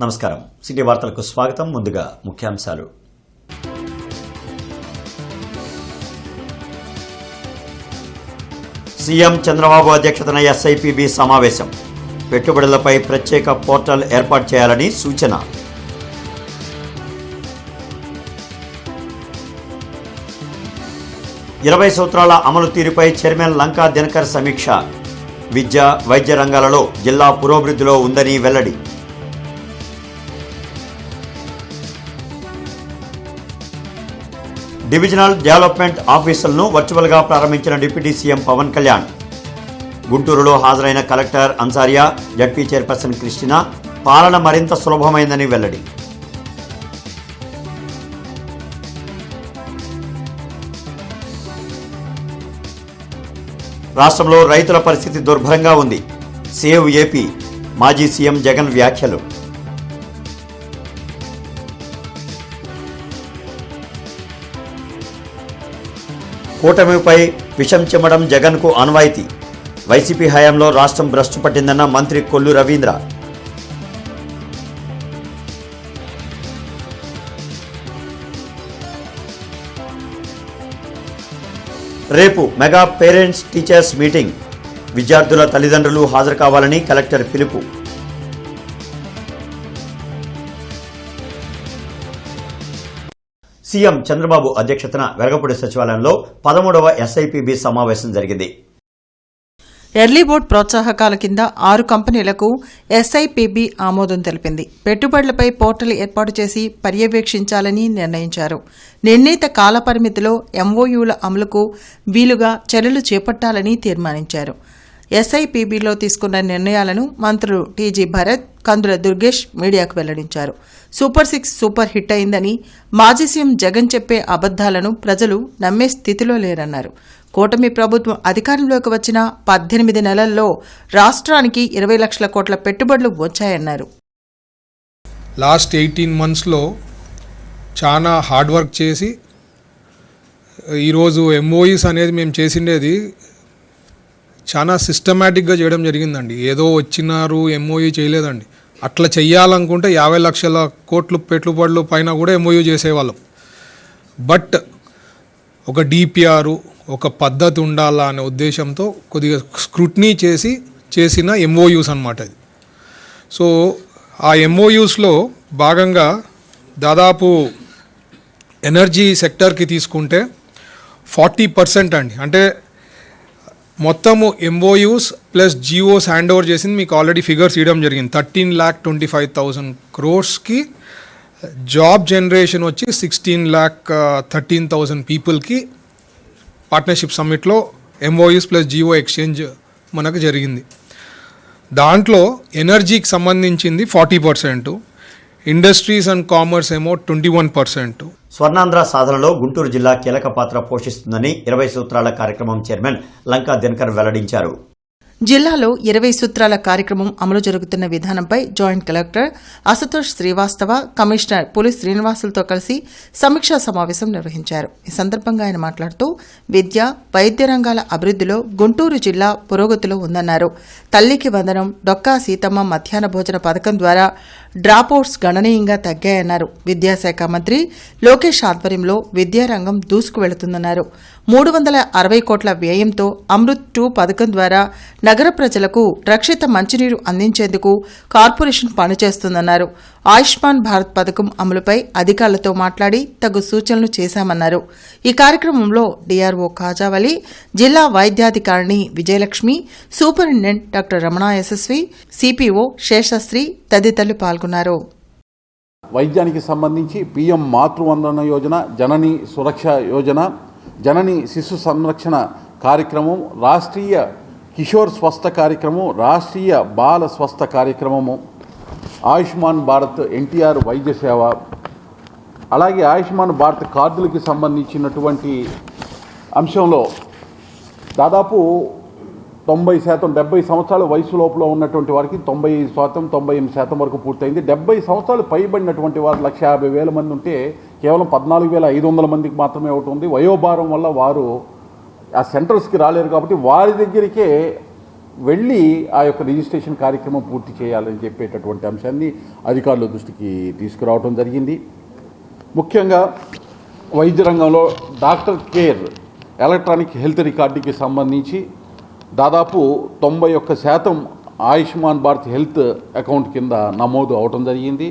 నమస్కారం. సిటీ వార్తలకు స్వాగతం. ముందుగా ముఖ్యాంశాలు. సీఎం చంద్రబాబు అధ్యక్షతన ఎస్ఐపిబి సమావేశం. పెట్టుబడులపై ప్రత్యేక పోర్టల్ ఏర్పాటు చేయాలని సూచన. ఇరవై సూత్రాల అమలు తీరుపై చైర్మన్ లంకా దినకర్ సమీక్ష. విద్య, వైద్య రంగాలలో జిల్లా పురోభివృద్ధిలో ఉందని వెల్లడి. డివిజనల్ డెవలప్మెంట్ ఆఫీసులను వర్చువల్గా ప్రారంభించిన డిప్యూటీ సీఎం పవన్ కళ్యాణ్. గుంటూరులో హాజరైన collector Ansaria, ZP chairperson Christina పాలన మరింత సులభమైందని వెల్లడి. రాష్ట్రంలో రైతుల పరిస్థితి దుర్భరంగా ఉంది. సేవ్ ఏపీ మాజీ సీఎం జగన్ వ్యాఖ్యలు. కూటమిపై విషం చిమ్మడం జగన్కు ఆనవాయితీ. వైసీపీ హయాంలో రాష్ట్రం భ్రష్టు పట్టిందన్న మంత్రి కొల్లు రవీంద్ర. రేపు మెగా పేరెంట్స్ టీచర్స్ మీటింగ్. విద్యార్థుల తల్లిదండ్రులు హాజరు కావాలని కలెక్టర్ పిలుపు. సీఎం చంద్రబాబు అధ్యక్షతన వెలగపూడి సచివాలయంలో 13వ ఎస్ఐపిబి సమావేశం జరిగింది. ఎర్లీ బోర్డ్ ప్రోత్సాహకాల కింద 6 కంపెనీలకు ఎస్ఐపిబి ఆమోదం తెలిపింది. పెట్టుబడులపై పోర్టల్ ఏర్పాటు చేసి పర్యవేక్షించాలని నిర్ణయించారు. నిర్ణీత కాలపరిమితిలో ఎంఓయూల అమలుకు వీలుగా చర్యలు చేపట్టాలని తీర్మానించారు. ఎస్ఐపిబిలో తీసుకున్న నిర్ణయాలను మంత్రులు టీజీ భరత్, కందుల దుర్గేష్ మీడియాకు వెల్లడించారు. సూపర్ 6 సూపర్ హిట్ అయిందని, మాజీ సీఎం జగన్ చెప్పే అబద్దాలను ప్రజలు నమ్మే స్థితిలో లేరన్నారు. కూటమి ప్రభుత్వం అధికారంలోకి వచ్చిన 18 నెలల్లో రాష్ట్రానికి 20 లక్షల కోట్ల పెట్టుబడులు వచ్చాయన్నారు. లాస్ట్ 18 monthsలో చాలా హార్డ్ వర్క్ చేసి ఈరోజు ఎంఓఈస్ అనేది మేము చేసిండేది చాలా సిస్టమేటిక్గా చేయడం జరిగిందండి. ఏదో వచ్చినారు ఎంఓయూ చేయలేదండి. అట్లా చెయ్యాలనుకుంటే 50 లక్షల కోట్లు పెట్టుబడులు పైన కూడా ఎంఓయూ చేసేవాళ్ళం. బట్ ఒక డిపిఆర్, ఒక పద్ధతి ఉండాలా అనే ఉద్దేశంతో కొద్దిగా స్క్రూట్నీ చేసిన ఎంఓయూస్ అన్నమాట ఇది. సో ఆ ఎంఓయూస్లో భాగంగా దాదాపు ఎనర్జీ సెక్టర్కి తీసుకుంటే 40% అండి. అంటే మొత్తము ఎంఓయూస్ ప్లస్ జియోస్ హ్యాండ్ ఓవర్ చేసింది మీకు ఆల్రెడీ ఫిగర్స్ ఇవ్వడం జరిగింది. 13,25,000 crores జాబ్ జనరేషన్ వచ్చి 16,13,000 పీపుల్కి పార్ట్నర్షిప్ సమ్మిట్లో ఎంఓయూస్ ప్లస్ జియో ఎక్స్చేంజ్ మనకు జరిగింది. దాంట్లో ఎనర్జీకి సంబంధించింది 40%, ఇండస్ట్రీస్ అండ్ కామర్స్ ఏమో 21%. స్వర్ణాంధ్ర సాధనలో గుంటూరు జిల్లా కీలక పాత్ర పోషిస్తుందని 20 సూత్రాల కార్యక్రమం చైర్మన్ లంకా దినకర్ వెల్లడించారు. జిల్లాలో 20 సూత్రాల కార్యక్రమం అమలు జరుగుతున్న విధానంపై joint collector Ashutosh Srivastava, commissioner పులి శ్రీనివాసులతో కలిసి సమీక్షా సమావేశం నిర్వహించారు. ఈ సందర్భంగా ఆయన మాట్లాడుతూ విద్య, వైద్య రంగాల అభివృద్ధిలో గుంటూరు జిల్లా పురోగతిలో ఉందన్నారు. తల్లికి వందనం, డొక్కా సీతమ్మ మధ్యాహ్న భోజన పథకం ద్వారా డ్రాపౌట్స్ గణనీయంగా తగ్గాయన్నారు. విద్యాశాఖ మంత్రి లోకేష్ ఆధ్వర్యంలో విద్యారంగం దూసుకు వెళుతుందన్నారు. 360 కోట్ల వ్యయంతో అమృత్ 2 పథకం ద్వారా నగర ప్రజలకు రక్షిత మంచినీరు అందించేందుకు కార్పొరేషన్ పనిచేస్తుందన్నారు. ఆయుష్మాన్ భారత్ పథకం అమలుపై అధికారులతో మాట్లాడి తగు సూచనలు చేశామన్నారు. ఈ కార్యక్రమంలో డిఆర్ఓ ఖాజావలి, జిల్లా వైద్యాధికారిణి Vijayalakshmi, superintendent doctor Ramana Yashasvi, CPO Seshasri తదితరులు పాల్గొన్నారు. వైద్యానికి సంబంధించి పిఎం మాతృవందన యోజన, జనని సురక్ష యోజన, జనని శిశు సంరక్షణ కార్యక్రమం, రాష్ట్రీయ కిషోర్ స్వస్థ కార్యక్రమం, రాష్ట్రీయ బాల స్వస్థ కార్యక్రమము, ఆయుష్మాన్ భారత్ ఎన్టీఆర్ వైద్య సేవ, అలాగే ఆయుష్మాన్ భారత్ కార్డులకి సంబంధించినటువంటి అంశంలో దాదాపు 90%, 70 సంవత్సరాల వయసు లోపల ఉన్నటువంటి వారికి 90%, 98% వరకు పూర్తయింది. 70 సంవత్సరాలు పైబడినటువంటి వారు 150,000 మంది ఉంటే కేవలం 14,500 మందికి మాత్రమే ఒకటి ఉంది. వయోభారం వల్ల వారు ఆ సెంటర్స్కి రాలేరు కాబట్టి వారి దగ్గరికే వెళ్ళి ఆ యొక్క రిజిస్ట్రేషన్ కార్యక్రమం పూర్తి చేయాలని చెప్పేటటువంటి అంశాన్ని అధికారుల దృష్టికి తీసుకురావడం జరిగింది. ముఖ్యంగా వైద్య రంగంలో డాక్టర్ కేర్ ఎలక్ట్రానిక్ హెల్త్ రికార్డుకి సంబంధించి దాదాపు 91% ఆయుష్మాన్ భారత్ హెల్త్ అకౌంట్ కింద నమోదు అవడం జరిగింది.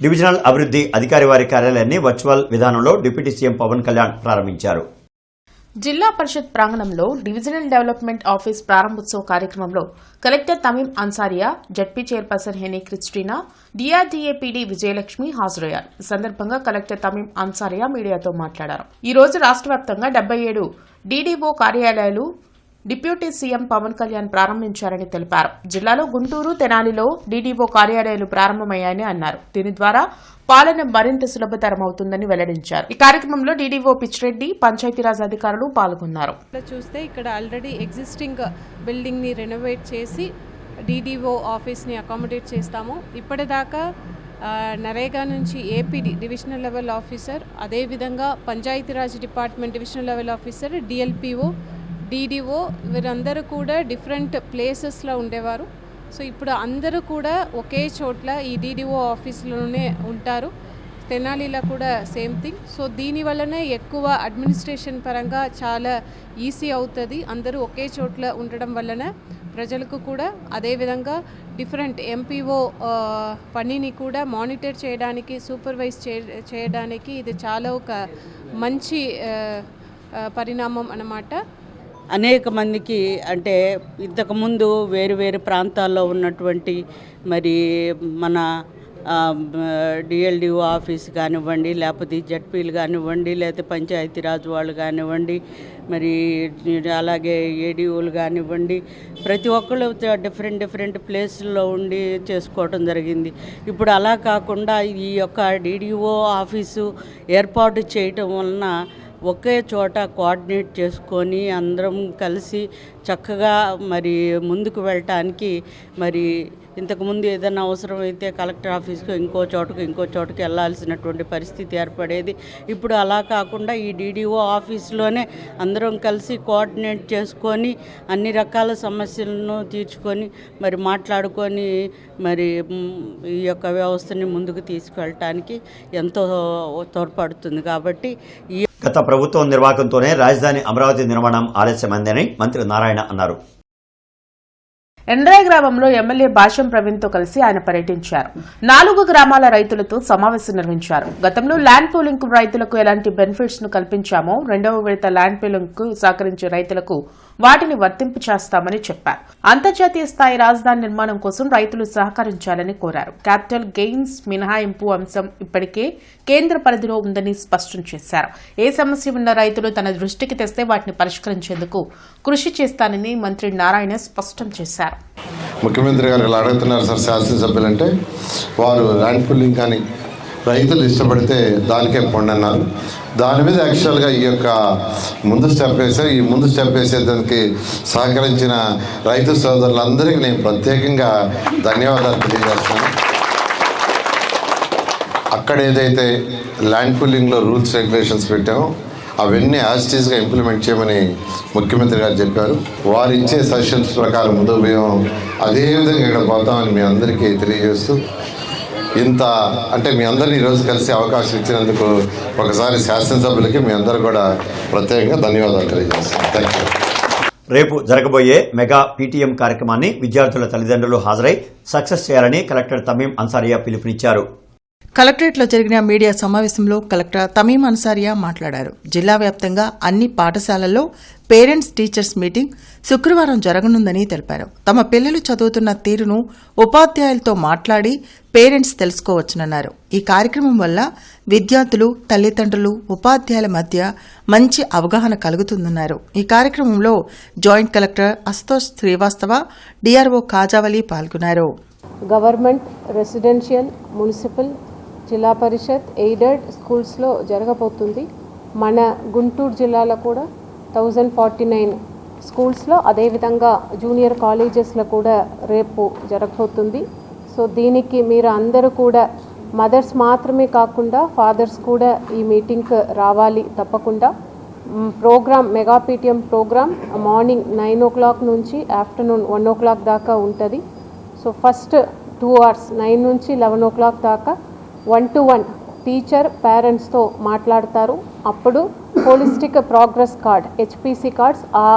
డివిజనల్ అభివృద్ధి అధికారి వారి కార్యాలయాన్ని వర్చువల్ విధానంలో డిప్యూటీ సీఎం పవన్ కళ్యాణ్ ప్రారంభించారు. జిల్లా పరిషత్ ప్రాంగణంలో డివిజనల్ డెవలప్మెంట్ ఆఫీస్ ప్రారంభోత్సవ కార్యక్రమంలో collector Tameem Ansariya, ZP chairperson Heny Christina, DRDA PD Vijayalakshmi హాజరయ్యారు. ఈ సందర్భంగా కలెక్టర్ తమీం అన్సారియా మీడియాతో మాట్లాడారు. ఈ రోజు రాష్ట్ర వ్యాప్తంగా 77 డీడీఓ కార్యాలయాలు డిప్యూటీ సీఎం పవన్ కళ్యాణ్ ప్రారంభించారని తెలిపారు. జిల్లాలో గుంటూరు, తెనాలిలో డీడీఓ కార్యాలయాలు ప్రారంభమయ్యాయని అన్నారు. దీని ద్వారా పాలన మరింత సులభతరమవుతుందని వెల్లడించారు. ఈ కార్యక్రమంలో డీడీఓ పిచ్చిరెడ్డి, పంచాయతీరాజ్ అధికారులు పాల్గొన్నారు. చూస్తే ఇక్కడ ఆల్రెడీ ఎగ్జిస్టింగ్ బిల్డింగ్ ని రెనోవేట్ చేసి డీడీఓ ఆఫీస్ ని అకామిడేట్ చేస్తాము. ఇప్పటిదాకా నరేగా నుంచి ఏపీడీ డివిజనల్ లెవెల్ ఆఫీసర్, అదేవిధంగా Panchayati Raj department divisional level officer, DLPO, DDO వీరందరూ కూడా డిఫరెంట్ ప్లేసెస్లో ఉండేవారు. సో ఇప్పుడు అందరూ కూడా ఒకే చోట్ల ఈ డీడీఓ ఆఫీస్లోనే ఉంటారు. తెనాలిలో కూడా సేమ్ థింగ్. సో దీనివల్లనే ఎక్కువ అడ్మినిస్ట్రేషన్ పరంగా చాలా ఈజీ అవుతుంది. అందరూ ఒకే చోట్ల ఉండడం వలన ప్రజలకు కూడా, అదేవిధంగా డిఫరెంట్ ఎంపీఓ పనిని కూడా మానిటర్ చేయడానికి, సూపర్వైజ్ చేయడానికి ఇది చాలా ఒక మంచి పరిణామం అన్నమాట. అనేక మందికి అంటే ఇంతకుముందు వేరు వేరు ప్రాంతాల్లో ఉన్నటువంటి మరి మన డిఎల్డిఓ ఆఫీస్ కానివ్వండి, లేకపోతే జడ్పీలు కానివ్వండి, లేకపోతే పంచాయతీరాజ్ వాళ్ళు కానివ్వండి, మరి అలాగే ఏడీఓలు కానివ్వండి, ప్రతి ఒక్కళ్ళు డిఫరెంట్ ప్లేసుల్లో ఉండి చేసుకోవటం జరిగింది. ఇప్పుడు అలా కాకుండా ఈ యొక్క డీడీఓ ఆఫీసు ఏర్పాటు చేయటం వలన ఒకే చోట కోఆర్డినేట్ చేసుకొని అందరం కలిసి చక్కగా మరి ముందుకు వెళ్ళటానికి, మరి ఇంతకుముందు ఏదైనా అవసరమైతే కలెక్టర్ ఆఫీస్కి ఇంకో చోటుకు వెళ్ళాల్సినటువంటి పరిస్థితి ఏర్పడేది. ఇప్పుడు అలా కాకుండా ఈ డీడీఓ ఆఫీస్లోనే అందరం కలిసి కోఆర్డినేట్ చేసుకొని అన్ని రకాల సమస్యలను తీర్చుకొని మరి మాట్లాడుకొని మరి ఈ యొక్క వ్యవస్థని ముందుకు తీసుకెళ్ళటానికి ఎంతో తోడ్పడుతుంది. కాబట్టి ఈ గత ప్రభుత్వం నిర్వాహకంతోనే రాజధాని అమరావతి నిర్మాణం ఆలస్యమైందని మంత్రి నారాయణ అన్నారు. ఎండ్రాయ్ గ్రామంలో ఎమ్మెల్యే భాష్యం ప్రవీణ్ తో కలిసి ఆయన పర్యటించారు. 4 గ్రామాల రైతులతో సమావేశం నిర్వహించారు. గతంలో ల్యాండ్ పూలింగ్ రైతులకు ఎలాంటి బెనిఫిట్స్ ను కల్పించామో 2వ విడత ల్యాండ్ పూలింగ్ కు సహకరించే రైతులకు వాటిని వర్తింపు చేస్తామని చెప్పారు. అంతర్జాతీయ స్థాయి రాజధాని నిర్మాణం కోసం రైతులు సహకరించాలని కోరారు. క్యాపిటల్ గెయిన్స్ మినహాయింపు అంశం ఇప్పటికే కేంద్ర పరిధిలో ఉందని స్పష్టం చేశారు. ఏ సమస్య ఉన్న రైతులు తన దృష్టికి తెస్తే వాటిని పరిష్కరించేందుకు కృషి చేస్తానని మంత్రి నారాయణ స్పష్టం చేశారు. ముఖ్యమంత్రి గారు ఇలా అడుగుతున్నారు సార్, శాసనసభ్యులంటే వారు ల్యాండ్ పూలింగ్ కానీ రైతులు ఇష్టపడితే దానికే పొండి అన్నారు. దాని మీద యాక్చువల్గా ఈ యొక్క ముందు స్టెప్ వేశారు. ఈ ముందు స్టెప్ వేసేదానికి సహకరించిన రైతు సోదరులందరికీ నేను ప్రత్యేకంగా ధన్యవాదాలు తెలియజేస్తాను. అక్కడ ఏదైతే ల్యాండ్ పూలింగ్లో రూల్స్ రెగ్యులేషన్స్ పెట్టామో అవన్నీ యాజిటీస్గా ఇంప్లిమెంట్ చేయమని ముఖ్యమంత్రి గారు చెప్పారు. వారు ఇచ్చే సజెషన్స్ ప్రకారం ముందుకు మేము అదేవిధంగా ఇక్కడ పోతామని మీ అందరికీ తెలియజేస్తూ, ఇంత అంటే మీ అందరినీ ఈరోజు కలిసి అవకాశం ఇచ్చినందుకు ఒకసారి శాసనసభ్యులకి మీ అందరూ కూడా ప్రత్యేకంగా ధన్యవాదాలు తెలియజేస్తాను. Thank you. రేపు జరగబోయే మెగా పీటీఎం కార్యక్రమాన్ని విద్యార్థుల తల్లిదండ్రులు హాజరై సక్సెస్ చేయాలని కలెక్టర్ తమీం అన్సారియా పిలుపునిచ్చారు. కలెక్టరేట్లో జరిగిన మీడియా సమావేశంలో కలెక్టర్ తమీం అన్సారియా మాట్లాడారు. జిల్లా వ్యాప్తంగా అన్ని పాఠశాలల్లో పేరెంట్స్ టీచర్స్ మీటింగ్ శుక్రవారం జరగనుందని తెలిపారు. తమ పిల్లలు చదువుతున్న తీరును ఉపాధ్యాయులతో మాట్లాడి పేరెంట్స్ తెలుసుకోవచ్చునన్నారు. ఈ కార్యక్రమం వల్ల విద్యార్థులు, తల్లిదండ్రులు, ఉపాధ్యాయుల మధ్య మంచి అవగాహన కలుగుతుందన్నారు. ఈ కార్యక్రమంలో joint collector Ashutosh Srivastava, DRO Kajavali పాల్గొన్నారు. గవర్నమెంట్, రెసిడెన్షియల్, మున్సిపల్, జిల్లా పరిషత్, ఎయిడెడ్ స్కూల్స్లో జరగబోతుంది. మన గుంటూరు జిల్లాలో కూడా 1049 స్కూల్స్లో, అదేవిధంగా జూనియర్ కాలేజెస్లో కూడా రేపు జరగబోతుంది. సో దీనికి మీరు అందరూ కూడా మదర్స్ మాత్రమే కాకుండా ఫాదర్స్ కూడా ఈ మీటింగ్కి రావాలి తప్పకుండా. Program mega PTM program morning 9 o'clock నుంచి ఆఫ్టర్నూన్ 1 o'clock దాకా ఉంటుంది. సో ఫస్ట్ 2 hours 9 నుంచి 11 o'clock దాకా 1-to-1 టీచర్ పేరెంట్స్తో మాట్లాడతారు. అప్పుడు holistic progress card HPC cards ఆ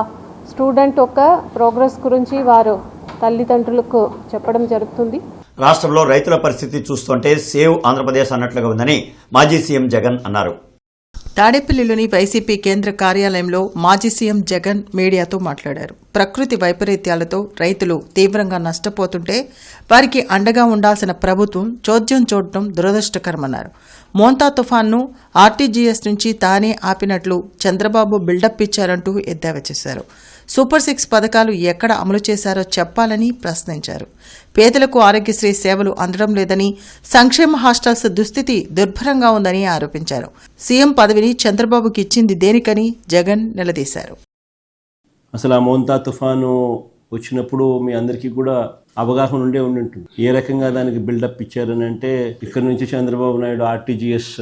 స్టూడెంట్ యొక్క ప్రోగ్రెస్ గురించి వారు తల్లిదండ్రులకు చెప్పడం జరుగుతుంది. రాష్ట్రంలో రైతుల పరిస్థితి చూస్తుంటే సేవ్ ఆంధ్రప్రదేశ్ అన్నట్లుగా ఉందని మాజీ సీఎం జగన్ అన్నారు. తాడేపల్లిలోని వైసీపీ కేంద్ర కార్యాలయంలో మాజీ సీఎం జగన్ మీడియాతో మాట్లాడారు. ప్రకృతి వైపరీత్యాలతో రైతులు తీవ్రంగా నష్టపోతుంటే వారికి అండగా ఉండాల్సిన ప్రభుత్వం చోద్యం చూడటం దురదృష్టకరమన్నారు. మోంతా తుఫాన్ను ఆర్టీజీఎస్ నుంచి తానే ఆపినట్లు చంద్రబాబు బిల్డప్ ఇచ్చారంటూ ఎద్దేవా చేశారు. సూపర్ 6 పథకాలు ఎక్కడ అమలు చేశారో చెప్పాలని ప్రశ్నించారు. పేదలకు ఆరోగ్యశ్రీ సేవలు అందడం లేదని, సంక్షేమ హాస్టల్స్ దుస్థితి దుర్భరంగా ఉందని ఆరోపించారు. సీఎం పదవిని చంద్రబాబుకి ఇచ్చింది దేనికని జగన్ నిలదీశారు. అసలు ఆ మోంతా తుఫాను వచ్చినప్పుడు మీ అందరికీ కూడా అవగాహన ఉండే ఉంటుంది. ఏ రకంగా దానికి బిల్డప్ ఇచ్చారని అంటే, ఇక్కడ నుంచి చంద్రబాబు నాయుడు ఆర్టీజీఎస్,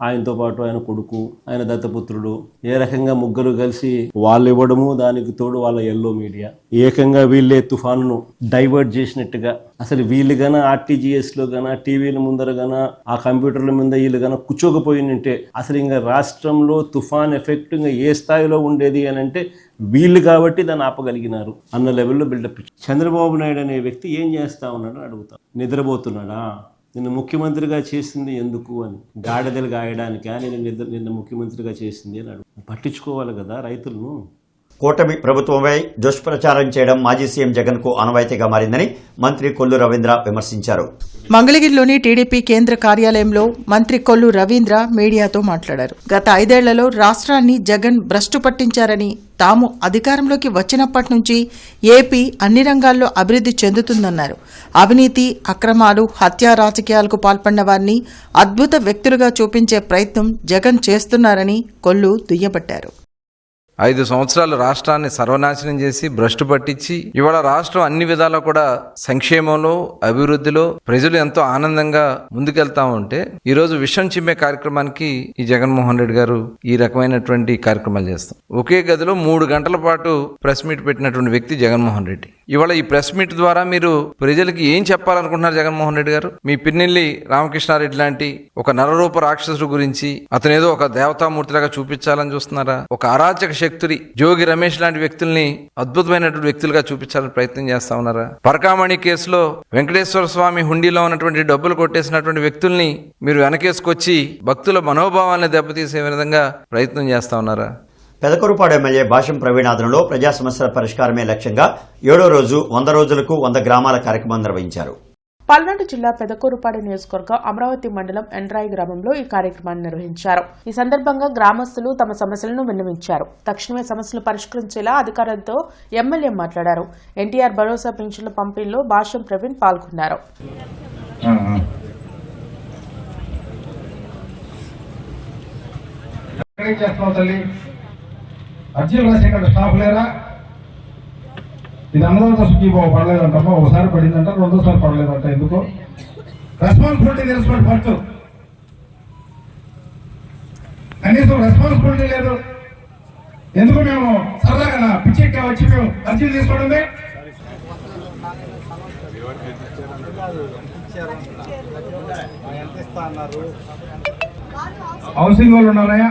ఆయనతో పాటు ఆయన కొడుకు, ఆయన దత్తపుత్రుడు, ఏ రకంగా ముగ్గురు కలిసి వాళ్ళు ఇవ్వడము, దానికి తోడు వాళ్ళ ఎల్లో మీడియా ఏకంగా వీళ్ళే తుఫానును డైవర్ట్ చేసినట్టుగా, అసలు వీళ్ళు గన ఆర్టీజీఎస్లో గన టీవీల ముందర గన ఆ కంప్యూటర్ల మీద వీళ్ళు గన కూర్చోకపోయినంటే అసలు ఇంకా రాష్ట్రంలో తుఫాన్ ఎఫెక్ట్ ఇంకా ఏ స్థాయిలో ఉండేది అని అంటే వీళ్ళు కాబట్టి దాన్ని ఆపగలిగినారు అన్న లెవెల్లో బిల్డప్ ఇచ్చారు. చంద్రబాబు నాయుడు అనే వ్యక్తి ఏం చేస్తా ఉన్నాడు అడుగుతాం. నిద్రపోతున్నాడా? నిన్న ముఖ్యమంత్రిగా చేసింది ఎందుకు అని, గాడిదలు గాయడానికా నిన్న ముఖ్యమంత్రిగా చేసింది అని అడుగు. పట్టించుకోవాలి కదా రైతులను. కూటమి ప్రభుత్వంపై దుష్ప్రచారం చేయడం మాజీ సీఎం జగన్ కు ఆనవాయితీగా మారిందని మంత్రి కొల్లు రవీంద్ర విమర్శించారు. మంగళగిరిలోని టీడీపీ కేంద్ర కార్యాలయంలో మంత్రి కొల్లు రవీంద్ర మీడియాతో మాట్లాడారు. గత 5 ఏళ్లలో రాష్ట్రాన్ని జగన్ భ్రష్టు పట్టించారని, తాము అధికారంలోకి వచ్చినప్పటి నుంచి ఏపీ అన్ని రంగాల్లో అభివృద్ధి చెందుతుందన్నారు. అవినీతి, అక్రమాలు, హత్యా రాజకీయాలకు పాల్పడిన వారిని అద్భుత వ్యక్తులుగా చూపించే ప్రయత్నం జగన్ చేస్తున్నారని కొల్లు దుయ్యబట్టారు. 5 సంవత్సరాలు రాష్ట్రాన్ని సర్వనాశనం చేసి భ్రష్టు పట్టించి ఇవాళ రాష్ట్రం అన్ని విధాలా కూడా సంక్షేమంలో, అభివృద్ధిలో ప్రజలు ఎంతో ఆనందంగా ముందుకెళ్తా ఉంటే ఈరోజు విషం చిమ్మే కార్యక్రమానికి ఈ జగన్మోహన్ రెడ్డి గారు ఈ రకమైనటువంటి కార్యక్రమాలు చేస్తాం. ఒకే గదిలో 3 గంటల పాటు ప్రెస్ మీట్ పెట్టినటువంటి వ్యక్తి జగన్మోహన్ రెడ్డి. ఇవాళ ఈ ప్రెస్ మీట్ ద్వారా మీరు ప్రజలకి ఏం చెప్పాలనుకుంటున్నారు జగన్మోహన్ రెడ్డి గారు? మీ పిన్నెల్లి రామకృష్ణారెడ్డి లాంటి ఒక నరరూప రాక్షసుడు గురించి అతను ఏదో ఒక దేవతామూర్తిలాగా చూపించాలని చూస్తున్నారా? ఒక అరాచక శక్తుడి జోగి రమేష్ లాంటి వ్యక్తుల్ని అద్భుతమైనటువంటి వ్యక్తులుగా చూపించాలని ప్రయత్నం చేస్తా ఉన్నారా? పరకామణి కేసులో వెంకటేశ్వర స్వామి హుండీలో ఉన్నటువంటి డబ్బులు కొట్టేసినటువంటి వ్యక్తుల్ని మీరు వెనకేసుకొచ్చి భక్తుల మనోభావాలను దెబ్బతీసే విధంగా ప్రయత్నం చేస్తా ఉన్నారా? పెదకూరుపాడు ఎమ్మెల్యే భాష్యం ప్రవీణ్ ఆధ్వర్యంలో ప్రజా సమస్యల పరిష్కారమే లక్ష్యంగా 7వ రోజు 100 రోజులకు 100 గ్రామాల కార్యక్రమం నిర్వహించారు. పల్నాడు జిల్లా పెదకూరుపాడు నియోజకవర్గం అమరావతి మండలం ఎండ్రాయి గ్రామంలో ఈ కార్యక్రమాన్ని నిర్వహించారు. ఈ సందర్భంగా గ్రామస్తులు తమ సమస్యలను విన్నవించారు. తక్షణమే సమస్యలు పరిష్కరించేలా అధికారులతో ఎమ్మెల్యే మాట్లాడారు. ఎన్టీఆర్ భరోసా పింఛన్ల పంపిణీలో భాష్యం ప్రవీణ్ పాల్గొన్నారు. ఇది అందరితో సుఖీబాబు పడలేదంటమ్మా, ఒకసారి పడిందంట, రెండోసారి పడలేదంట. ఎందుకు? రెస్పాన్సిబిలిటీ తెలుసుకోండి. ఫస్ట్ కనీసం రెస్పాన్సిబిలిటీ లేదు. ఎందుకు మేము సరదాగా పిచ్చెక్కి వచ్చి మేము అర్జీలు తీసుకోవడం? హౌసింగ్ వాళ్ళు ఉన్నారయ్యా,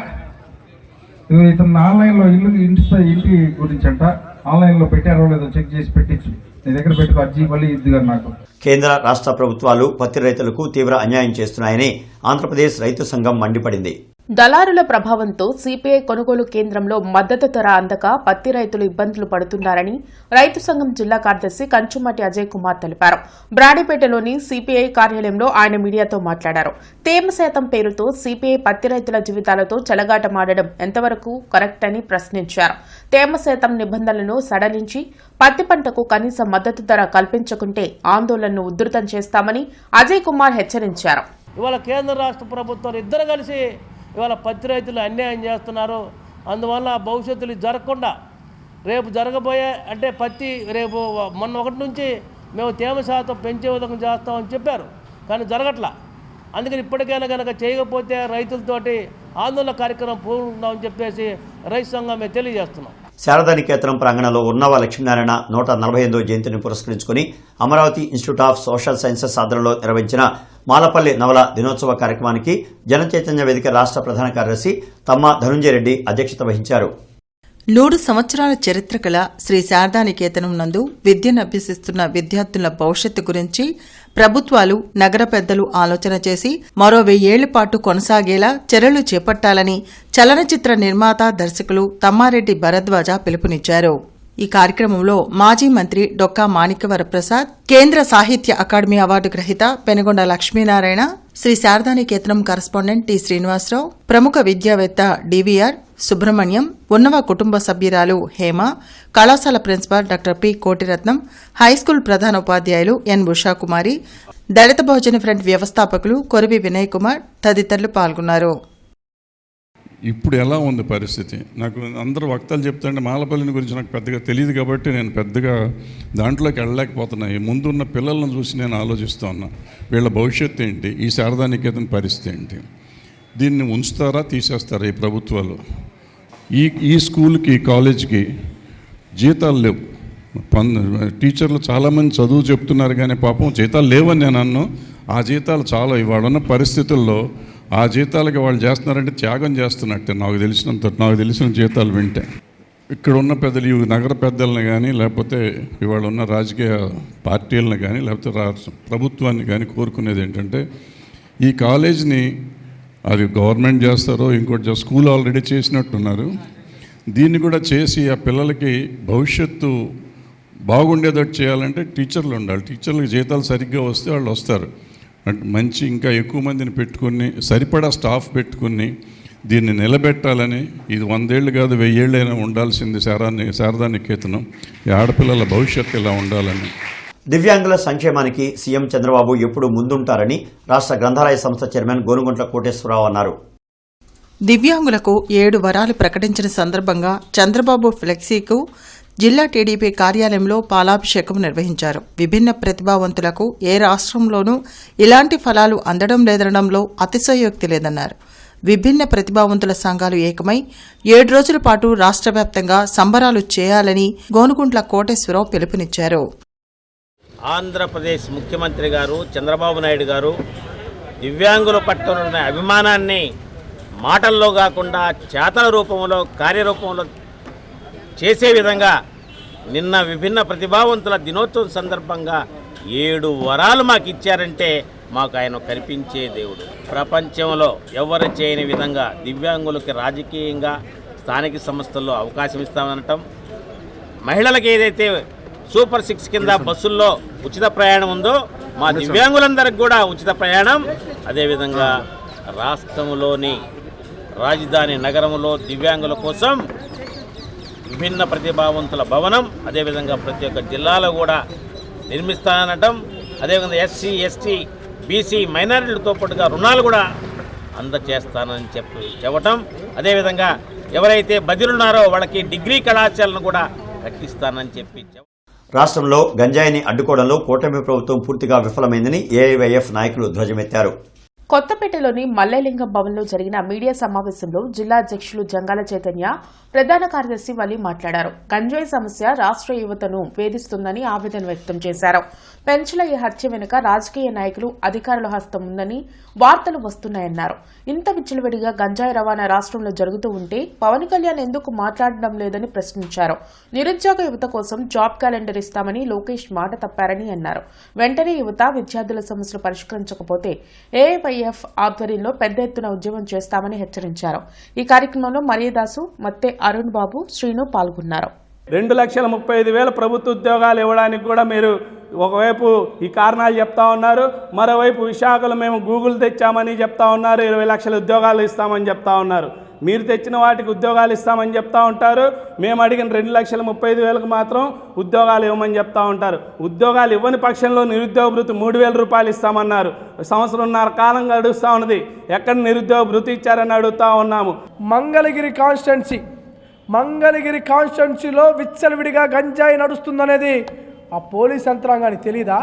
ఇతను ఆన్లైన్లో ఇంటి గురించి అంట ఆన్లైన్లో పెట్టారో లేదో చెక్ చేసి పెట్టించు, నీ దగ్గర పెట్టుకో అర్జీ, మళ్ళీ ఇద్దిగా నాకు. కేంద్ర రాష్ట్ర ప్రభుత్వాలు పత్తి రైతులకు తీవ్ర అన్యాయం చేస్తున్నాయని ఆంధ్రప్రదేశ్ రైతు సంఘం మండిపడింది. దళారుల ప్రభావంతో సిపిఐ కొనుగోలు కేంద్రంలో మద్దతు ధర అందక పత్తి రైతులు ఇబ్బందులు పడుతున్నారని రైతు సంఘం జిల్లా కార్యదర్శి కంచుమటి అజయ్ కుమార్ తెలిపారు. బ్రాడీపేటలోని సిపిఐ కార్యాలయంలో ఆయన మీడియాతో మాట్లాడారు. తేమ శాతం పేరుతో సిపిఐ పత్తి రైతుల జీవితాలతో చెలగాటమాడడం ఎంతవరకు కరెక్ట్ అని ప్రశ్నించారు. తేమ శాతం నిబంధనలను సడలించి పత్తి పంటకు కనీస మద్దతు ధర కల్పించకుంటే ఆందోళనను ఉధృతం చేస్తామని అజయ్ కుమార్ హెచ్చరించారు. ఇవాళ కేంద్ర రాష్ట్ర ప్రభుత్వాలు ఇద్దరు కలిసి ఇవాళ పత్తి రైతులు అన్యాయం చేస్తున్నారు. అందువల్ల భవిష్యత్తులో జరగకుండా రేపు జరగబోయే అంటే పత్తి రేపు మొన్న 1 నుంచి మేము తేమ శాతం పెంచే విధంగా చేస్తామని చెప్పారు, కానీ జరగట్లా. అందుకని ఇప్పటికైనా కనుక చేయకపోతే రైతులతోటి ఆందోళన కార్యక్రమం పూర్వమని చెప్పేసి రైతు సంఘమే తెలియజేస్తున్నాం. శారదానికేతనం ప్రాంగణంలో ఉన్నవ లక్ష్మీనారాయణ 148వ జయంతిని పురస్కరించుకుని Amaravati institute of social sciences ఆధ్వర్యంలో నిర్వహించిన మాలపల్లి నవల దినోత్సవ కార్యక్రమానికి జనచైతన్య వేదిక రాష్ట్ర ప్రధాన కార్యదర్శి తమ్మ ధనుంజయ రెడ్డి అధ్యక్షత వహించారు. 100 సంవత్సరాల చరిత్ర కల శ్రీ శారదానికేతనం నందు విద్యను అభ్యసిస్తున్న విద్యార్థుల భవిష్యత్తు గురించి ప్రభుత్వాలు, నగర పెద్దలు ఆలోచన చేసి మరో 1000 ఏళ్ల పాటు కొనసాగేలా చర్యలు చేపట్టాలని చలనచిత్ర నిర్మాత, దర్శకులు తమ్మారెడ్డి భరద్వాజ పిలుపునిచ్చారు. ఈ కార్యక్రమంలో మాజీ మంత్రి డొక్కా మాణిక్యవరప్రసాద్, కేంద్ర సాహిత్య అకాడమీ అవార్డు గ్రహీత పెనుగొండ లక్ష్మీనారాయణ, శ్రీ శారదానికేతనం కరస్పాండెంట్ టి శ్రీనివాసరావు, ప్రముఖ విద్యావేత్త డివిఆర్ సుబ్రహ్మణ్యం, ఉన్నవ కుటుంబ సభ్యురాలు హేమ, కళాశాల principal doctor P Kotiratnam, high school ప్రధాన ఉపాధ్యాయులు ఎన్ ఉషాకుమారి, దళిత బహుజన ఫ్రంట్ వ్యవస్థాపకులు కొరివి వినయ్ కుమార్ తదితరులు పాల్గొన్నారు. ఇప్పుడు ఎలా ఉంది పరిస్థితి? నాకు అందరూ వక్తలు చెప్తుంటే మాలపల్లిని గురించి నాకు పెద్దగా తెలియదు కాబట్టి నేను పెద్దగా దాంట్లోకి వెళ్ళలేకపోతున్నాను. ముందున్న పిల్లలను చూసి నేను ఆలోచిస్తూ ఉన్నా, వీళ్ళ భవిష్యత్తు ఏంటి, ఈ శారదానికేతన పరిస్థితి ఏంటి, దీన్ని ఉంచుతారా తీసేస్తారా ఈ ప్రభుత్వాలు? ఈ స్కూల్కి, కాలేజ్కి జీతాలు లేవు. టీచర్లు చాలామంది చదువు చెప్తున్నారు కానీ పాపం జీతాలు లేవని నేను అన్నాను. ఆ జీతాలు చాలా ఇవాళ ఉన్న పరిస్థితుల్లో ఆ జీతాలకి వాళ్ళు చేస్తున్నారంటే త్యాగం చేస్తున్నట్టే నాకు తెలిసిన జీతాలు వింటే. ఇక్కడ ఉన్న పెద్దలు, ఈ నగర పెద్దలను కానీ లేకపోతే ఇవాళ ఉన్న రాజకీయ పార్టీలను కానీ లేకపోతే ప్రభుత్వాన్ని కానీ కోరుకునేది ఏంటంటే ఈ కాలేజ్ని అది గవర్నమెంట్ చేస్తారో ఇంకోటి స్కూల్ ఆల్రెడీ చేసినట్టున్నారు, దీన్ని కూడా చేసి ఆ పిల్లలకి భవిష్యత్తు బాగుండేటట్టు చేయాలంటే టీచర్లు ఉండాలి. టీచర్లకు జీతాలు సరిగ్గా వస్తే వాళ్ళు వస్తారు. మంచి ఇంకా ఎక్కువ మందిని పెట్టుకుని సరిపడా స్టాఫ్ పెట్టుకుని దీన్ని నిలబెట్టాలని, ఇది 100 ఏళ్ళు కాదు 1000 ఏళ్ళైనా ఉండాల్సింది శారదానికేతనం. ఈ ఆడపిల్లల భవిష్యత్తు ఇలా ఉండాలని. దివ్యాంగుల సంక్షేమానికి సీఎం చంద్రబాబు ఎప్పుడూ ముందుంటారని రాష్ట్ర గ్రంథాలయ సంస్థ చైర్మన్ గోనుగుంట్ల కోటేశ్వరరావు అన్నారు. దివ్యాంగులకు 7 వరాలు ప్రకటించిన సందర్భంగా చంద్రబాబు ఫ్లెక్సీకు జిల్లా టీడీపీ కార్యాలయంలో పాలాభిషేకం నిర్వహించారు. విభిన్న ప్రతిభావంతులకు ఏ రాష్ట్రంలోనూ ఇలాంటి ఫలాలు అందడం లేదనడంలో అతిశయోక్తి లేదన్నారు. విభిన్న ప్రతిభావంతుల సంఘాలు ఏకమై 7 రోజుల పాటు రాష్ట్ర వ్యాప్తంగా సంబరాలు చేయాలని గోనుగుంట్ల కోటేశ్వరరావు పిలుపునిచ్చారు. ఆంధ్రప్రదేశ్ ముఖ్యమంత్రి గారు చంద్రబాబు నాయుడు గారు దివ్యాంగుల పట్ల ఉన్న అభిమానాన్ని మాటల్లో కాకుండా చేతల రూపంలో, కార్యరూపంలో చేసే విధంగా నిన్న విభిన్న ప్రతిభావంతుల దినోత్సవం సందర్భంగా 7 వరాలు మాకు ఇచ్చారంటే మాకు ఆయన కనిపించే దేవుడు. ప్రపంచంలో ఎవరు చేయని విధంగా దివ్యాంగులకి రాజకీయంగా, స్థానిక సంస్థల్లో అవకాశం ఇస్తామనటం, మహిళలకు ఏదైతే సూపర్ 6 కింద బస్సుల్లో ఉచిత ప్రయాణం ఉందో మా దివ్యాంగులందరికీ కూడా ఉచిత ప్రయాణం. అదేవిధంగా రాష్ట్రంలోని రాజధాని నగరంలో దివ్యాంగుల కోసం విభిన్న ప్రతిభావంతుల భవనం, అదేవిధంగా ప్రతి ఒక్క జిల్లాలో కూడా నిర్మిస్తానటం, అదేవిధంగా ఎస్సీ, ఎస్టీ, బీసీ మైనారిటీలతో పాటుగా రుణాలు కూడా అందజేస్తానని చెప్పటం, అదేవిధంగా ఎవరైతే బదిలున్నారో వాళ్ళకి డిగ్రీ కళాశాలను కూడా కట్టిస్తానని చెప్పి. రాష్ట్రంలో గంజాయిని అడ్డుకోవడంలో కూటమి ప్రభుత్వం పూర్తిగా విఫలమైందని ఏఐవైఎఫ్ నాయకులు ధ్వజమెత్తారు. కొత్తపేటలోని మల్లెలింగం భవన్లో జరిగిన మీడియా సమావేశంలో జిల్లా అధ్యక్షులు జంగాల చైతన్య, ప్రధాన కార్యదర్శి వలి మాట్లాడారు. గంజాయి సమస్య రాష్ట్ర యువతను వేధిస్తుందని ఆవేదన వ్యక్తం చేశారు. పెంచుల ఈ హత్య వెనుక రాజకీయ నాయకులు, అధికారుల హస్తం ఉందని వార్తలు వస్తున్నాయన్నారు. ఇంత విచ్చలవిడిగా గంజాయి రవాణా రాష్ట్రంలో జరుగుతూ ఉంటే పవన్ కళ్యాణ్ ఎందుకు మాట్లాడడం లేదని ప్రశ్నించారు. నిరుద్యోగ యువత కోసం జాబ్ క్యాలెండర్ ఇస్తామని లోకేష్ మాట తప్పారని అన్నారు. వెంటనే యువత, విద్యార్థుల సమస్యలు పరిష్కరించకపోతే ఏఐవైఎఫ్ ఆధ్వర్యంలో పెద్ద ఎత్తున ఉద్యమం చేస్తామని హెచ్చరించారు. ఈ కార్యక్రమంలో మరియదాసు, మత్తే అరుణ్ బాబు, శ్రీను పాల్గొన్నారు. 2,35,000 ప్రభుత్వ ఉద్యోగాలు ఇవ్వడానికి కూడా మీరు ఒకవైపు ఈ కారణాలు చెప్తా ఉన్నారు, మరోవైపు విశాఖలో మేము గూగుల్ తెచ్చామని చెప్తా ఉన్నారు, 20 లక్షల ఉద్యోగాలు ఇస్తామని చెప్తా ఉన్నారు. మీరు తెచ్చిన వాటికి ఉద్యోగాలు ఇస్తామని చెప్తా ఉంటారు, మేము అడిగిన 2,35,000కు మాత్రం ఉద్యోగాలు ఇవ్వమని చెప్తా ఉంటారు. ఉద్యోగాలు ఇవ్వని పక్షంలో నిరుద్యోగ భృతి 3,000 రూపాయలు ఇస్తామన్నారు. సంవత్సరంన్నర కాలం గడుస్తూ ఉన్నది, ఎక్కడ నిరుద్యోగ భృతి ఇచ్చారని అడుగుతూ ఉన్నాము. మంగళగిరి కాన్స్టిట్యున్సీలో విచ్చలవిడిగా గంజాయి నడుస్తుందనేది ఆ పోలీస్ యంత్రాంగానికి తెలీదా?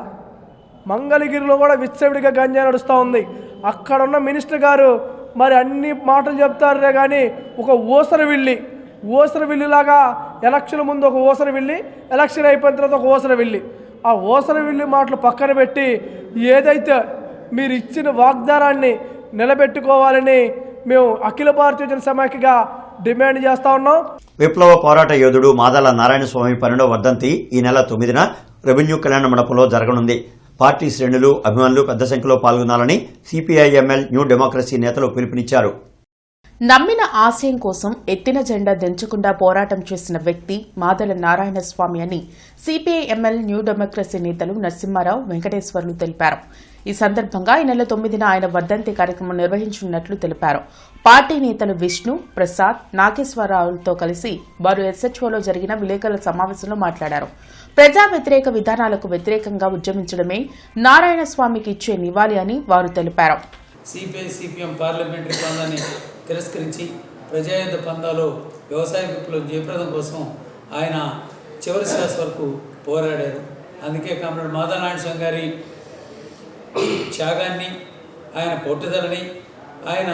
మంగళగిరిలో కూడా విచ్చలవిడిగా గంజాయి నడుస్తూ ఉంది. అక్కడ ఉన్న మినిస్టర్ గారు మరి అన్ని మాటలు చెప్తారే కానీ ఒక ఊసర వెళ్ళి ఓసర విల్లులాగా ఎలక్షన్ ముందు ఒక ఓసర విల్లి, ఎలక్షన్ అయిపోయిన తర్వాత ఒక ఓసర విల్లి. ఆ ఓసర విల్లి మాటలు పక్కన పెట్టి ఏదైతే మీరు ఇచ్చిన వాగ్దానాన్ని నిలబెట్టుకోవాలని మేము అఖిల భారతీయ జన సమాఖ్యగా డిమాండ్ చేస్తా ఉన్నాం. విప్లవ పోరాట యోధుడు మాదాల నారాయణ స్వామి 12వ వర్ధంతి ఈ నెల 9న రెవెన్యూ కళ్యాణ మండపంలో జరగనుంది. పార్టీ శ్రేణులు, అభిమానులు పెద్ద సంఖ్యలో పాల్గొనాలని సిపిఐఎంఎల్ న్యూ డెమోక్రసీ నేతలు పిలుపునిచ్చారు. నమ్మిన ఆశయం కోసం ఎత్తిన జెండా దించకుండా పోరాటం చేసిన వ్యక్తి మాదల నారాయణ స్వామి అని సిపిఐఎంఎల్ న్యూ డెమోక్రసీ నేతలు నరసింహారావు, వెంకటేశ్వర్లు తెలిపారు. ఈ సందర్భంగా ఈ నెల 9న ఆయన వర్ధంతి కార్యక్రమం నిర్వహించనున్నట్లు తెలిపారు. పార్టీ నేతలు విష్ణు, ప్రసాద్, నాగేశ్వరరావులతో కలిసి వారు ఎస్హెచ్ఓలో జరిగిన విలేకరుల సమావేశంలో మాట్లాడారు. ప్రజా వ్యతిరేక విధానాలకు వ్యతిరేకంగా ఉద్యమించడమే నారాయణ స్వామికి ఇచ్చే నివాళి అని వారు తెలిపారు. సిపిఐ-సిపిఎం పార్లమెంటరీ పందాన్ని తిరస్కరించి ప్రజాయుద్ధ పందాలో వ్యవసాయ విప్లవం జయప్రదం కోసం ఆయన చివరి శ్వాస వరకు పోరాడారు. అందుకే కామ్రేడ్ మాదానారాయణ స్వామి గారి త్యాగాన్ని, ఆయన పట్టుదలని, ఆయన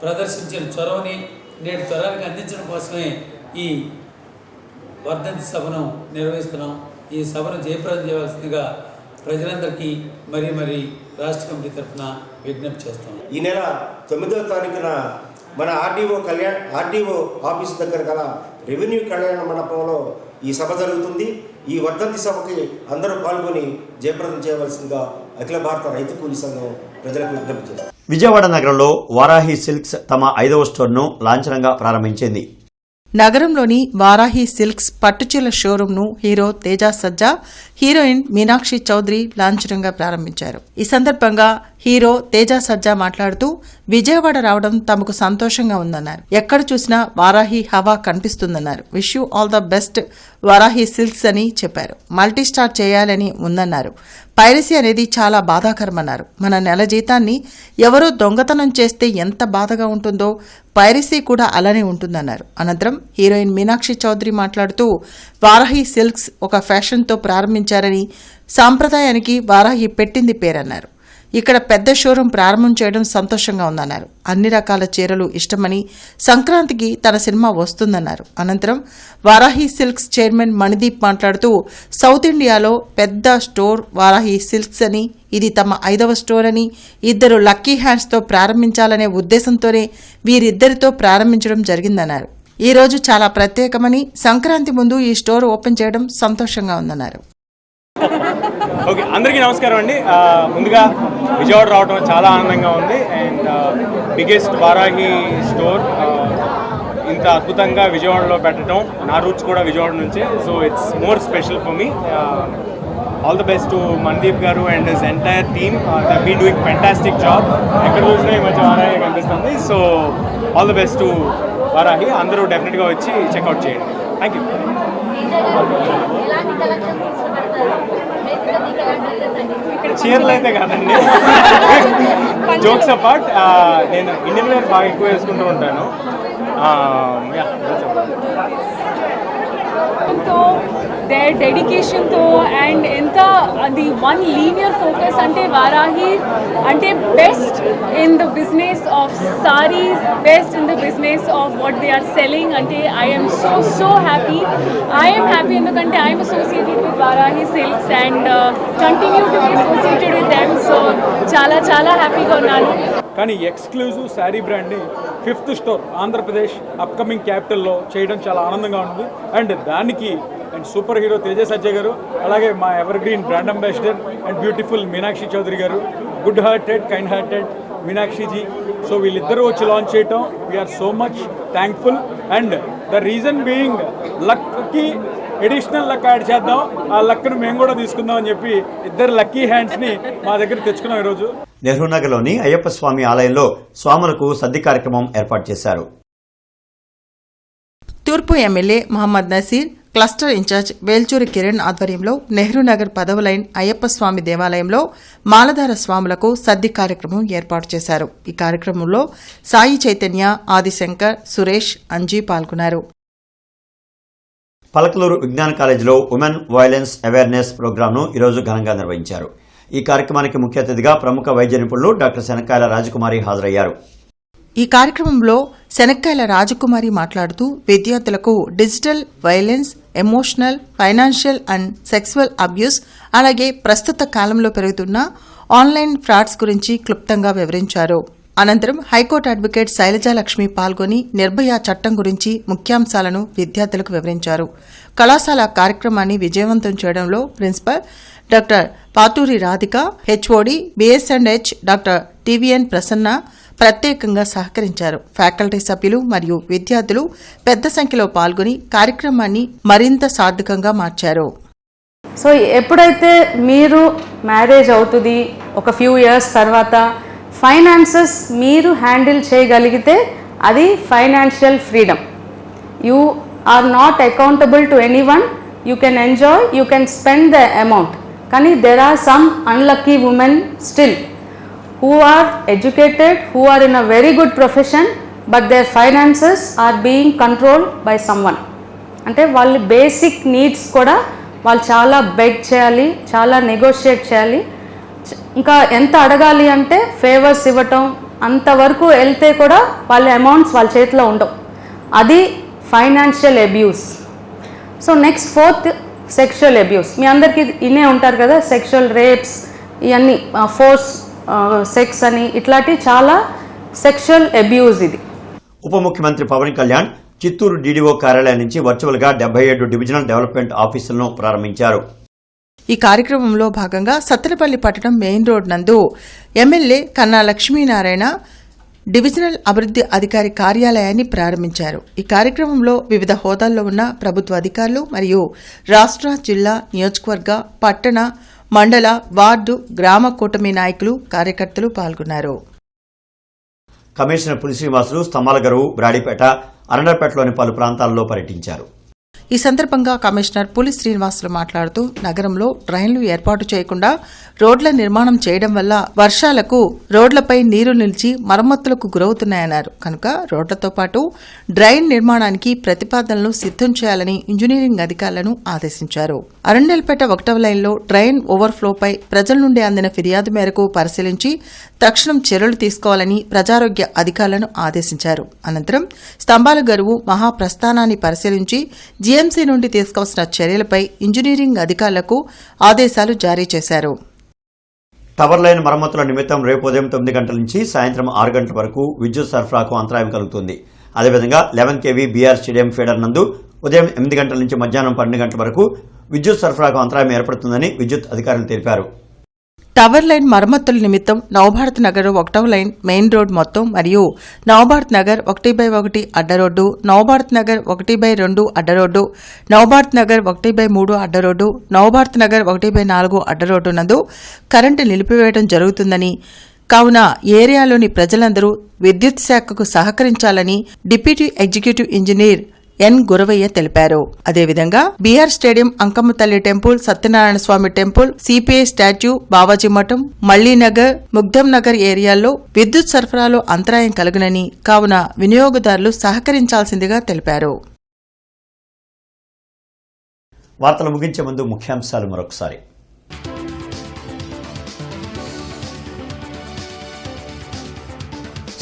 ప్రదర్శించిన చొరవని నేటి తరానికి అందించడం కోసమే ఈ వర్ధంతి సభను నిర్వహిస్తున్నాం. ఈ సభను జయప్రదం చేయవలసిందిగా ప్రజలందరికీ మరీ రాష్ట్ర కమిటీ తరఫున విజ్ఞప్తి చేస్తాం. ఈ నెల 9వ తారీఖున మన ఆర్డీఓ ఆఫీస్ దగ్గర గల రెవెన్యూ కళ్యాణ మండపంలో ఈ సభ జరుగుతుంది. ఈ వర్ధంతి సభకి అందరూ పాల్గొని జయప్రదం చేయవలసిందిగా అఖిల భారత రైతు కూలీ సంఘం ప్రజలకు విజ్ఞప్తి చేస్తారు. విజయవాడ నగరంలో వారాహి సిల్క్స్ తమ 5వ స్టోర్ను లాంఛనంగా ప్రారంభించింది. నగరంలోని వారాహి సిల్క్స్ పట్టుచీల షోరూంను హీరో తేజ సజ్జా, హీరోయిన్ మీనాక్షి చౌదరి లాంఛనంగా ప్రారంభించారు. ఈ సందర్భంగా హీరో తేజ సజ్జా మాట్లాడుతూ విజయవాడ రావడం తమకు సంతోషంగా ఉందన్నారు. ఎక్కడ చూసినా వారాహి హవా కనిపిస్తుందన్నారు. Wish you all the best Varahi silks అని చెప్పారు. మల్టీ స్టార్ చేయాలని ఉందన్నారు. పైరసీ అనేది చాలా బాధాకరమన్నారు. మన నెల జీతాన్ని ఎవరో దొంగతనం చేస్తే ఎంత బాధగా ఉంటుందో పైరసీ కూడా అలానే ఉంటుందన్నారు. అనంతరం హీరోయిన్ మీనాక్షి చౌదరి మాట్లాడుతూ వారాహి సిల్క్స్ ఒక ఫ్యాషన్తో ప్రారంభించారని, సాంప్రదాయానికి వారాహి పెట్టింది పేరన్నారు. ఇక్కడ పెద్ద షోరూం ప్రారంభం చేయడం సంతోషంగా ఉందన్నారు. అన్ని రకాల చీరలు ఇష్టమని, సంక్రాంతికి తన సినిమా వస్తుందన్నారు. అనంతరం వారాహి సిల్క్స్ చైర్మన్ మణిదీప్ మాట్లాడుతూ సౌత్ ఇండియాలో పెద్ద స్టోర్ వారాహి సిల్క్స్ అని, ఇది తమ 5వ స్టోర్ అని, 2 లక్కీ హ్యాండ్స్తో ప్రారంభించాలనే ఉద్దేశంతోనే వీరిద్దరితో ప్రారంభించడం జరిగిందన్నారు. ఈ రోజు చాలా ప్రత్యేకమని, సంక్రాంతి ముందు ఈ స్టోర్ ఓపెన్ చేయడం సంతోషంగా ఉందన్నారు. ఓకే, అందరికీ నమస్కారం అండి. ముందుగా విజయవాడ రావడం చాలా ఆనందంగా ఉంది. అండ్ బిగ్గెస్ట్ వారాహి స్టోర్ ఇంత అద్భుతంగా విజయవాడలో పెట్టడం, నా రూట్స్ కూడా విజయవాడ నుంచే. So it's more special for me. All the best to Mandeep garu and his entire team. They have been doing fantastic job. ఎక్కడ చూసినా ఈ మధ్య వారాహి కనిపిస్తుంది. So all the best to Varahi. అందరూ డెఫినెట్గా వచ్చి చెక్అవుట్ చేయండి. Thank you. చీరలు అయితే కాదండి, జోక్స్ అపార్ట్, నేను ఇండియన్ వేర్ బాగా ఎక్కువ వేసుకుంటూ ఉంటాను. their dedication తో అండ్ ఎంత అది వన్ లీనియర్ ఫోకస్ అంటే వారాహి అంటే best in the business of sarees, best in the business of what they are selling. అంటే I'm so happy. I'm happy ఎందుకంటే I'm associated with Varahi silks and continue to be associated with them. So చాలా హ్యాపీగా ఉన్నాను. కానీ exclusive sari బ్రాండ్ని 5th store Andhra Pradesh upcoming క్యాపిటల్లో చేయడం చాలా ఆనందంగా ఉంది. అండ్ దానికి and superhero Teja Sajja garu, అలాగే మా evergreen brand ambassador and beautiful Meenakshi Chaudhary garu, good hearted, kind hearted Meenakshiji. So వీళ్ళిద్దరూ వచ్చి లాంచ్ చేయటం we are so much thankful. And the reason being lucky additional luck add చేద్దాం, ఆ లక్ను మేము కూడా తీసుకుందాం అని చెప్పి 2 లక్కీ హ్యాండ్స్ని మా దగ్గర తెచ్చుకున్నాం ఈరోజు. నెహ్రూనగర్లోని అయ్యప్ప స్వామి ఆలయంలో స్వాములకు సద్ది కార్యక్రమం ఏర్పాటు చేశారు. తూర్పు MLA Mohammad Naseer, cluster incharge Velchuri Kiran ఆధ్వర్యంలో నెహ్రూనగర్ 10వ లైన్ అయ్యప్ప స్వామి దేవాలయంలో మాలధార స్వాములకు సద్ది కార్యక్రమం ఏర్పాటు చేశారు. ఈ కార్యక్రమంలో సాయి చైతన్య, ఆదిశంకర్, సురేష్, అంజీ పాల్గొన్నారు. పలకలూరు విజ్ఞాన కాలేజీలో ఉమెన్ వైలెన్స్ అవేర్నెస్ ప్రోగ్రాంను ఈరోజు ఘనంగా నిర్వహించారు. ఈ కార్యక్రమానికి ముఖ్య అతిథిగా ప్రముఖ వైద్య నిపుణులు డాక్టర్ శనకాయల రాజకుమారి హాజరయ్యారు. ఈ కార్యక్రమంలో శనక్కాయల రాజకుమారి మాట్లాడుతూ విద్యార్థులకు digital violence, emotional, financial and sexual abuse, అలాగే ప్రస్తుత కాలంలో పెరుగుతున్న ఆన్లైన్ ఫ్రాడ్స్ గురించి క్లుప్తంగా వివరించారు. అనంతరం హైకోర్టు అడ్వకేట్ శైలజాలక్ష్మి పాల్గొని నిర్భయ చట్టం గురించి ముఖ్యాంశాలను విద్యార్థులకు వివరించారు. కళాశాల కార్యక్రమాన్ని విజయవంతం చేయడంలో principal doctor Paturi Radhika, HOD BS and H doctor TVN Prasanna ప్రత్యేకంగా సహకరించారు. ఫ్యాకల్టీ సభ్యులు మరియు విద్యార్థులు పెద్ద సంఖ్యలో పాల్గొని కార్యక్రమాన్ని మరింత సార్థకంగా మార్చారు. సో ఎప్పుడైతే మీరు మ్యారేజ్ అవుతుంది, ఒక ఫ్యూ ఇయర్స్ తర్వాత ఫైనాన్సెస్ మీరు హ్యాండిల్ చేయగలిగితే అది financial freedom. You are not accountable to anyone. You can enjoy, you can spend the amount. కానీ there are some unlucky women still who are educated, who are in a very good profession, but their finances are being controlled by someone. అంటే వాళ్ళ basic needs కూడా వాళ్ళు చాలా beg చేయాలి, చాలా negotiate చేయాలి. ఇంకా ఎంత అడగాలి అంటే ఫేవర్స్ ఇవ్వటం అంతవరకు వెళ్తే కూడా వాళ్ళ అమౌంట్స్ వాళ్ళ చేతిలో ఉండవు. అది financial abuse. So next fourth sexual abuse. మీ అందరికీ ఇన్నే ఉంటారు కదా, సెక్షువల్ రేప్స్, ఇవన్నీ ఫోర్స్ సెక్స్ అని, ఇట్లాంటి చాలా సెక్షువల్ అబ్యూజ్. ఇది ఉప ముఖ్యమంత్రి పవన్ కళ్యాణ్ చిత్తూరు డీడీఓ కార్యాలయం నుంచి వర్చువల్గా 77 డివిజనల్ డెవలప్మెంట్ ఆఫీసులను ప్రారంభించారు. ఈ కార్యక్రమంలో భాగంగా సత్తెనపల్లి పట్టణం మెయిన్ రోడ్ నందు ఎమ్మెల్యే కన్నా లక్ష్మీనారాయణ డివిజనల్ అభివృద్ధి అధికారి కార్యాలయాన్ని ప్రారంభించారు. ఈ కార్యక్రమంలో వివిధ హోదాల్లో ఉన్న ప్రభుత్వ అధికారులు మరియు రాష్ట్ర, జిల్లా, నియోజకవర్గ, పట్టణ, మండల, వార్డు, గ్రామ కూటమి నాయకులు, కార్యకర్తలు పాల్గొన్నారు. కమిషనర్ పులి శ్రీనివాసులు స్తంభాలగరువు, బ్రాడీపేట, అరండర్పేటలోని పలు ప్రాంతాల్లో పర్యటించారు. ఈ సందర్భంగా కమిషనర్ పులి శ్రీనివాసులు మాట్లాడుతూ నగరంలో డ్రైన్లు ఏర్పాటు చేయకుండా రోడ్ల నిర్మాణం చేయడం వల్ల వర్షాలకు రోడ్లపై నీరు నిలిచి మరమ్మతులకు గురవుతున్నాయన్నారు. కనుక రోడ్లతో పాటు డ్రైన్ నిర్మాణానికి ప్రతిపాదనలు సిద్ధం చేయాలని ఇంజనీరింగ్ అధికారులను ఆదేశించారు. అరండల్పేట 1వ లైన్లో డ్రైన్ ఓవర్ఫ్లోపై ప్రజల నుండి అందిన ఫిర్యాదు మేరకు పరిశీలించి తక్షణం చర్యలు తీసుకోవాలని ప్రజారోగ్య అధికారులను ఆదేశించారు. అనంతరం స్తంభాల గరువు మహాప్రస్థానాన్ని పరిశీలించి జీఎంసీ నుండి తీసుకోవాల్సిన చర్యలపై ఇంజనీరింగ్ అధికారులకు ఆదేశాలు జారీ చేశారు. టవర్ లైన్ మరమ్మతుల నిమిత్తం రేపు ఉదయం 9 గంటల నుంచి సాయంత్రం 6 గంటల వరకు విద్యుత్ సరఫరాకు అంతరాయం కలుగుతుంది. అదేవిధంగా 11 kV బీఆర్ స్టేడియం ఫీడర్ నందు ఉదయం 8 గంటల నుంచి మధ్యాహ్నం 12 గంటల వరకు విద్యుత్ సరఫరాకు అంతరాయం ఏర్పడుతుందని విద్యుత్ అధికారులు తెలిపారు. టవర్ లైన్ మరమ్మతుల నిమిత్తం నవభారత్ నగర్ 1వ లైన్ మెయిన్ రోడ్ మొత్తం మరియు నవభారత్ నగర్ 1/1 అడ్డరోడ్డు, నవభారత్ నగర్ 1/2 అడ్డరోడ్డు, నవభారత్ నగర్ 1/3 అడ్డరోడ్డు, నవభారత్ నగర్ 1/4 అడ్డరోడ్డు నందు కరెంటు నిలిపివేయడం జరుగుతుందని, కావున ఏరియాలోని ప్రజలందరూ విద్యుత్ శాఖకు సహకరించాలని deputy executive engineer N Guravayya తెలిపారు. అదేవిధంగా బీఆర్ స్టేడియం, అంకమ్మ తల్లి temple, Satyanarayana Swamy temple, CPI statue, Bavaji మఠం, మళ్లీనగర్, ముగ్ధం నగర్ ఏరియాల్లో విద్యుత్ సరఫరాలో అంతరాయం కలుగునని, కావున వినియోగదారులు సహకరించాల్సిందిగా తెలిపారు. వార్తలు ముగించే ముందు ముఖ్యాంశాలు మరొకసారి.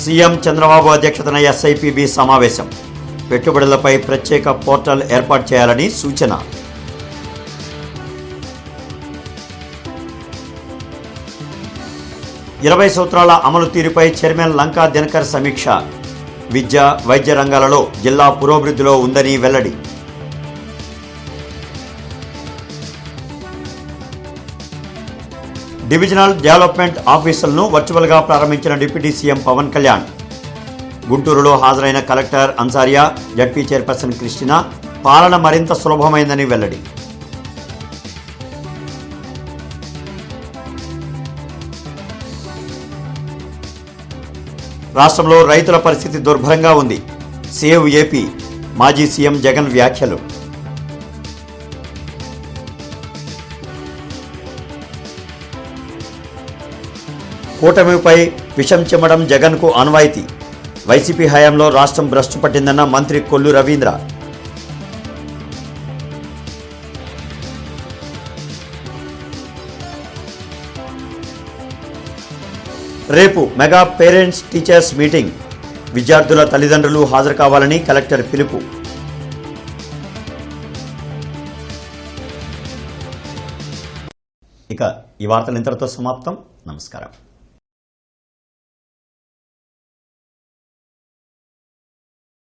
సీఎం చంద్రబాబు అధ్యక్షతన ఎస్ఐపిబి సమావేశం. పెట్టుబడులపై ప్రత్యేక పోర్టల్ ఏర్పాటు చేయాలని సూచన. ఇరవై సూత్రాల అమలు తీరుపై చైర్మన్ లంకా దినకర్ సమీక్ష. విద్య, వైద్య రంగాలలో జిల్లా పురోభివృద్ధిలో ఉందని వెల్లడి. డివిజనల్ డెవలప్మెంట్ ఆఫీసులను వర్చువల్గా ప్రారంభించిన డిప్యూటీ సీఎం పవన్ కళ్యాణ్. గుంటూరులో హాజరైన collector Ansaria, ZP chairperson Christina పాలన మరింత సులభమైందని వెల్లడి. రాష్ట్రంలో రైతుల పరిస్థితి దుర్భరంగా ఉంది. సేవ్ ఏపీ మాజీ సీఎం జగన్ వ్యాఖ్యలు. కూటమిపై విషం చిమ్మడం జగన్కు ఆనవాయితీ. వైసీపీ హయాంలో రాష్ట్రం భ్రష్టు పట్టిందన్న మంత్రి కొల్లు రవీంద్ర. రేపు మెగా పేరెంట్స్ టీచర్స్ మీటింగ్. విద్యార్థుల తల్లిదండ్రులు హాజరు కావాలని కలెక్టర్ పిలుపు. ఇక ఈ వార్తలు ఇంతటితో సమాప్తం. నమస్కారం.